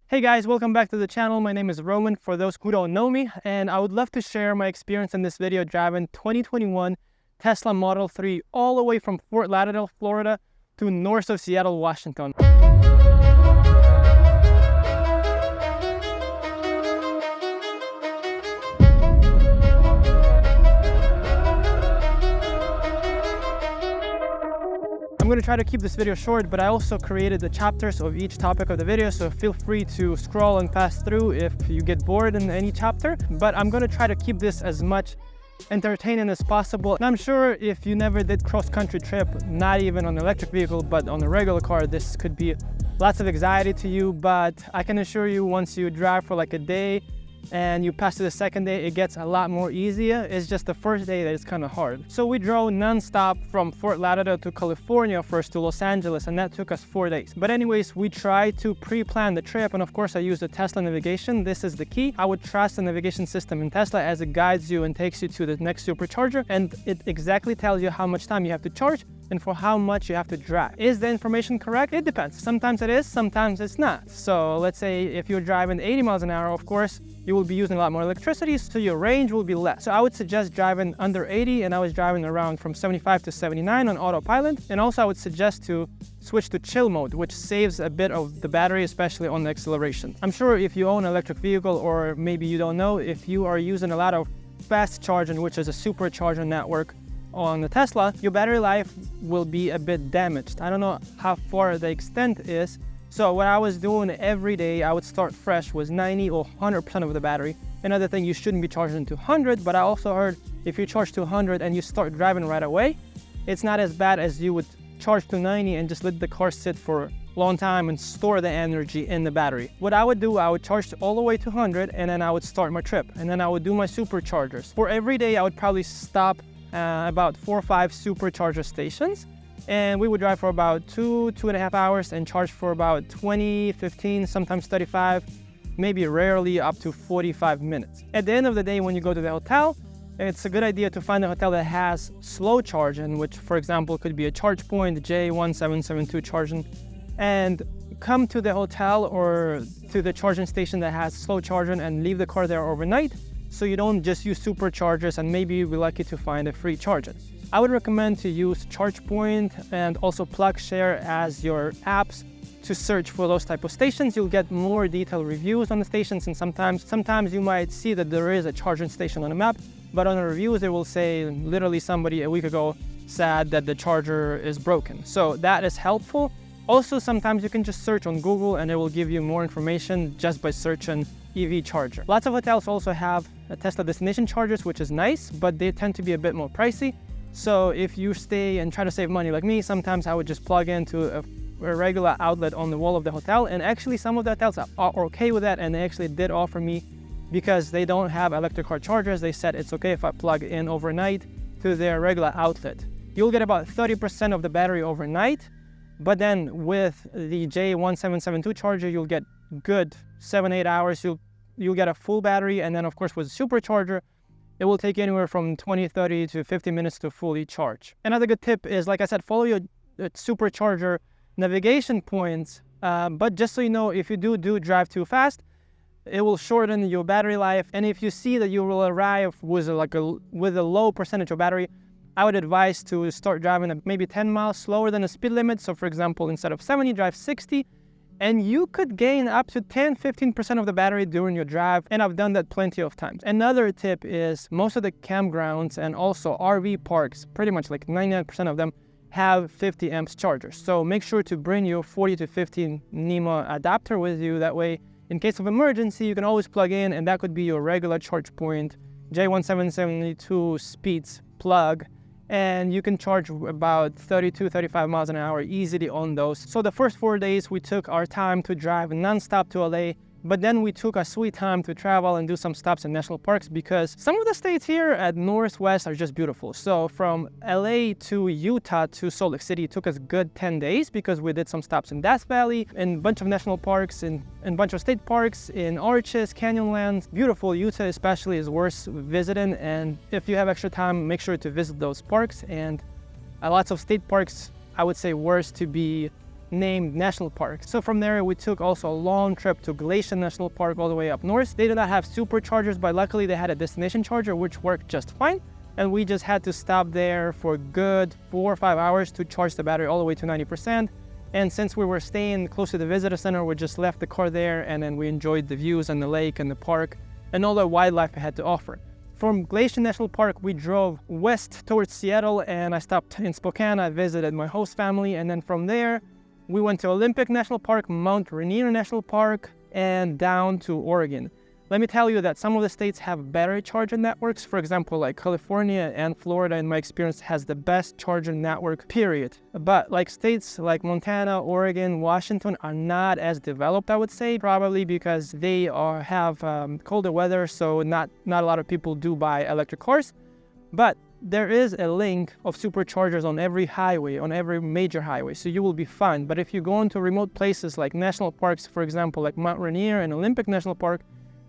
Hey guys, welcome back to the channel. My name is Roman, for those who don't know me, and I would love to share my experience in this video driving 2021 Tesla Model 3 all the way from Fort Lauderdale, Florida to north of Seattle, Washington. I'm going to try to keep this video short, but I also created the chapters of each topic of the video, so feel free to scroll and pass through if you get bored in any chapter. But I'm going to try to keep this as much entertaining as possible. And I'm sure if you never did cross-country trip, not even on an electric vehicle, but on a regular car, this could be lots of anxiety to you. But I can assure you, once you drive for like a day and you pass to the second day, it gets a lot more easier. It's just the first day that it's kind of hard. So we drove non-stop from Fort Lauderdale to California, first to Los Angeles, and that took us 4 days. But anyways, we tried to pre-plan the trip, and of course I used the Tesla navigation. This is the key. I would trust the navigation system in Tesla as it guides you and takes you to the next supercharger, and it exactly tells you how much time you have to charge and for how much you have to drive. Is the information correct? It depends. Sometimes it is, sometimes it's not. So let's say if you're driving 80 miles an hour, of course, you will be using a lot more electricity, so your range will be less. So I would suggest driving under 80, and I was driving around from 75 to 79 on Autopilot. And also I would suggest to switch to chill mode, which saves a bit of the battery, especially on the acceleration. I'm sure if you own an electric vehicle, or maybe you don't know, if you are using a lot of fast charging, which is a supercharger network on the Tesla, your battery life will be a bit damaged. I don't know how far the extent is. So what I was doing every day, I would start fresh, was 90 or 100% of the battery. Another thing, you shouldn't be charging to 100, but I also heard if you charge to 100 and you start driving right away, it's not as bad as you would charge to 90 and just let the car sit for a long time and store the energy in the battery. What I would do, I would charge all the way to 100, and then I would start my trip, and then I would do my superchargers. For every day, I would probably stop about 4 or 5 supercharger stations, and we would drive for about 2.5 hours and charge for about 20, 15, sometimes 35, maybe rarely up to 45 minutes. At the end of the day, when you go to the hotel, it's a good idea to find a hotel that has slow charging, which for example could be a charge point, J1772 charging, and come to the hotel or to the charging station that has slow charging and leave the car there overnight, so you don't just use superchargers, and maybe you'll be lucky to find a free charger. I would recommend to use ChargePoint and also PlugShare as your apps to search for those type of stations. You'll get more detailed reviews on the stations, and sometimes you might see that there is a charging station on the map, but on the reviews it will say literally somebody a week ago said that the charger is broken. So that is helpful. Also, sometimes you can just search on Google and it will give you more information just by searching EV charger. Lots of hotels also have Tesla destination chargers, which is nice, but they tend to be a bit more pricey. So if you stay and try to save money like me, sometimes I would just plug into a regular outlet on the wall of the hotel. And actually some of the hotels are okay with that, and they actually did offer me, because they don't have electric car chargers, they said it's okay if I plug in overnight to their regular outlet. You'll get about 30% of the battery overnight, but then with the J1772 charger, you'll get good 7-8 hours. You'll get a full battery, and then of course with supercharger, it will take anywhere from 20, 30 to 50 minutes to fully charge. Another good tip is, like I said, follow your supercharger navigation points. But just so you know, if you do drive too fast, it will shorten your battery life. And if you see that you will arrive with a low percentage of battery, I would advise to start driving at maybe 10 miles slower than the speed limit. So for example, instead of 70, drive 60. And you could gain up to 10-15% of the battery during your drive, and I've done that plenty of times. Another tip is, most of the campgrounds and also RV parks, pretty much like 99% of them, have 50 amps chargers. So make sure to bring your 40 to 50 NEMA adapter with you. That way, in case of emergency, you can always plug in, and that could be your regular charge point, J1772 speeds plug, and you can charge about 32-35 miles an hour easily on those. So the first 4 days we took our time to drive non-stop to LA, but then we took our sweet time to travel and do some stops in national parks, because some of the states here at Northwest are just beautiful. So from LA to Utah to Salt Lake City took us good 10 days, because we did some stops in Death Valley, in a bunch of national parks, in a bunch of state parks, in Arches, Canyonlands. Beautiful. Utah especially is worth visiting, and if you have extra time, make sure to visit those parks. And lots of state parks, I would say, worth to be named National Park. So from there, we took also a long trip to Glacier National Park all the way up north. They did not have superchargers, but luckily they had a destination charger, which worked just fine. And we just had to stop there for a good 4 or 5 hours to charge the battery all the way to 90%. And since we were staying close to the visitor center, we just left the car there, and then we enjoyed the views and the lake and the park and all the wildlife it had to offer. From Glacier National Park, we drove west towards Seattle, and I stopped in Spokane. I visited my host family, and then from there, we went to Olympic National Park, Mount Rainier National Park, and down to Oregon. Let me tell you that some of the states have battery charging networks. For example, like California and Florida, in my experience, has the best charging network, period. But like states like Montana, Oregon, Washington are not as developed, I would say, probably because they have colder weather, so not a lot of people do buy electric cars. But there is a link of superchargers on every highway, on every major highway, so you will be fine. But if you go into remote places like national parks, for example, like Mount Rainier and Olympic National Park,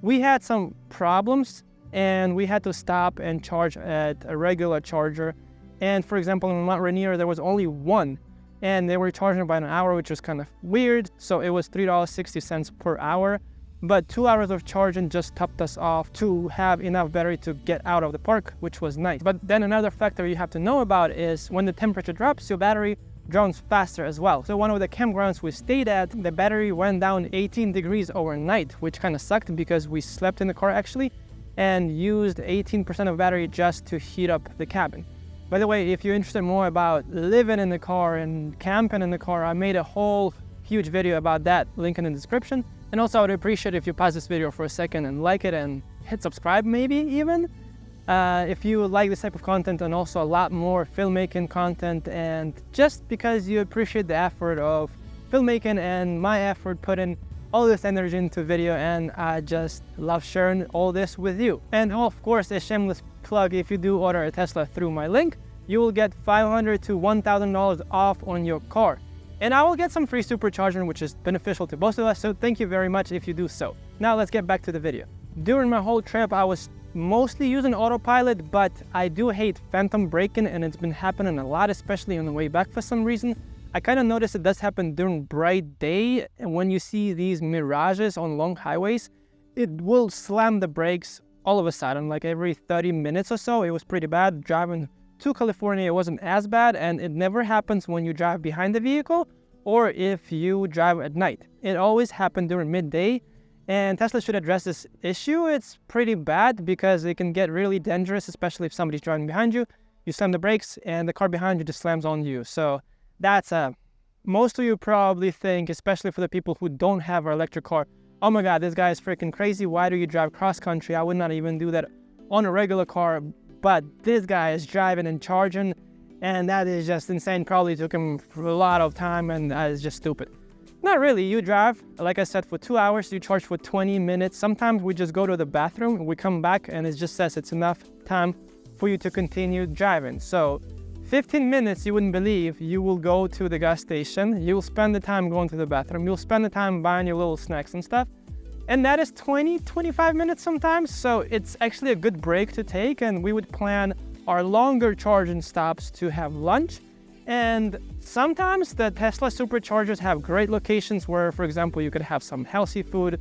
we had some problems and we had to stop and charge at a regular charger. And for example, in Mount Rainier, there was only one, and they were charging by an hour, which was kind of weird. So it was $3.60 per hour, but 2 hours of charging just topped us off to have enough battery to get out of the park, which was nice. But then another factor you have to know about is when the temperature drops, your battery drowns faster as well. So one of the campgrounds we stayed at, the battery went down 18 degrees overnight, which kind of sucked because we slept in the car actually and used 18% of battery just to heat up the cabin. By the way, if you're interested more about living in the car and camping in the car, I made a whole huge video about that, link in the description. And also I would appreciate if you pause this video for a second and like it and hit subscribe maybe even. If you like this type of content and also a lot more filmmaking content, and just because you appreciate the effort of filmmaking and my effort putting all this energy into video, and I just love sharing all this with you. And of course, a shameless plug, if you do order a Tesla through my link, you will get $500 to $1,000 off on your car. And I will get some free supercharging, which is beneficial to both of us, so thank you very much if you do so. Now let's get back to the video. During my whole trip, I was mostly using Autopilot, but I do hate phantom braking, and it's been happening a lot, especially on the way back for some reason. I kind of noticed it does happen during bright day, and when you see these mirages on long highways, it will slam the brakes all of a sudden, like every 30 minutes or so. It was pretty bad. Driving to California, it wasn't as bad, and it never happens when you drive behind the vehicle or if you drive at night. It always happened during midday. And Tesla should address this issue. It's pretty bad because it can get really dangerous, especially if somebody's driving behind you. You slam the brakes and the car behind you just slams on you. So that's most of you probably think, especially for the people who don't have an electric car, oh my God, this guy is freaking crazy. Why do you drive cross country? I would not even do that on a regular car. But this guy is driving and charging, and that is just insane. Probably took him for a lot of time, and that is just stupid. Not really. You drive, like I said, for 2 hours, you charge for 20 minutes. Sometimes we just go to the bathroom, we come back, and it just says it's enough time for you to continue driving. So 15 minutes, you wouldn't believe, you will go to the gas station, you'll spend the time going to the bathroom, you'll spend the time buying your little snacks and stuff. And that is 20-25 minutes sometimes. So it's actually a good break to take, and we would plan our longer charging stops to have lunch. And sometimes the Tesla superchargers have great locations where, for example, you could have some healthy food,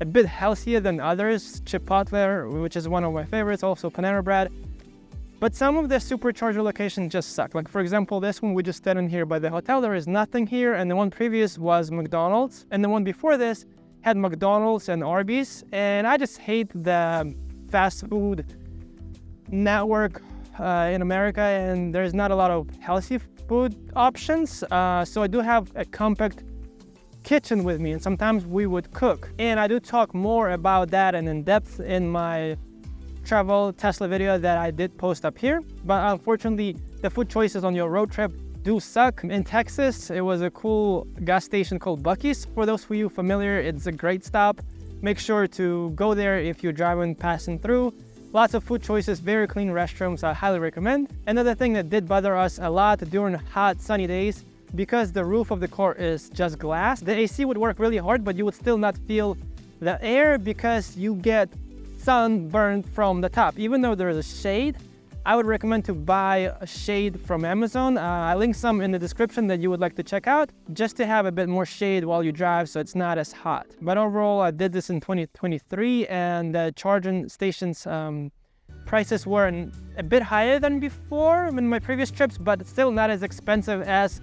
a bit healthier than others. Chipotle, which is one of my favorites, also Panera Bread. But some of the supercharger locations just suck. Like for example, this one we just stayed in here by the hotel, there is nothing here. And the one previous was McDonald's. And the one before this had McDonald's and Arby's. And I just hate the fast food network in America. And there's not a lot of healthy food options, so I do have a compact kitchen with me, and sometimes we would cook. And I do talk more about that and in depth in my travel Tesla video that I did post up here. But unfortunately, the food choices on your road trip do suck. In Texas, it was a cool gas station called Buc-ee's. For those of you familiar, it's a great stop. Make sure to go there if you're driving, passing through. Lots of food choices, very clean restrooms, I highly recommend. Another thing that did bother us a lot during hot, sunny days, because the roof of the car is just glass, the AC would work really hard, but you would still not feel the air because you get sunburned from the top. Even though there is a shade, I would recommend to buy a shade from Amazon. I link some in the description that you would like to check out, just to have a bit more shade while you drive so it's not as hot. But overall, I did this in 2023, and the charging stations prices were a bit higher than before in my previous trips, but still not as expensive as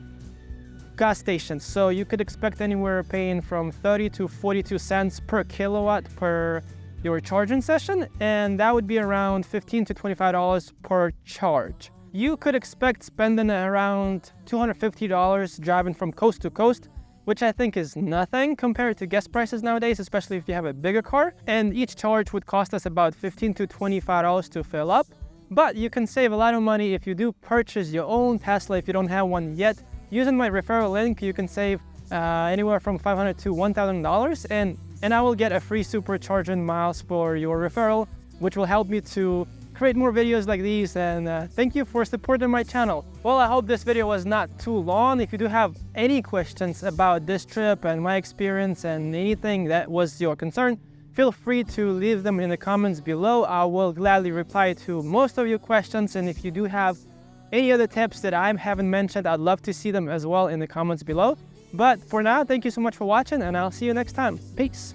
gas stations. So you could expect anywhere paying from 30 to 42 cents per kilowatt per your charging session, and that would be around $15 to $25 per charge. You could expect spending around $250 driving from coast to coast, which I think is nothing compared to gas prices nowadays, especially if you have a bigger car. And each charge would cost us about $15 to $25 to fill up. But you can save a lot of money if you do purchase your own Tesla if you don't have one yet. Using my referral link, you can save anywhere from $500 to $1,000, and I will get a free supercharging miles for your referral, which will help me to create more videos like these. And thank you for supporting my channel. Well, I hope this video was not too long. If you do have any questions about this trip and my experience and anything that was your concern, feel free to leave them in the comments below. I will gladly reply to most of your questions, and if you do have any other tips that I haven't mentioned, I'd love to see them as well in the comments below. But for now, thank you so much for watching, and I'll see you next time. Peace.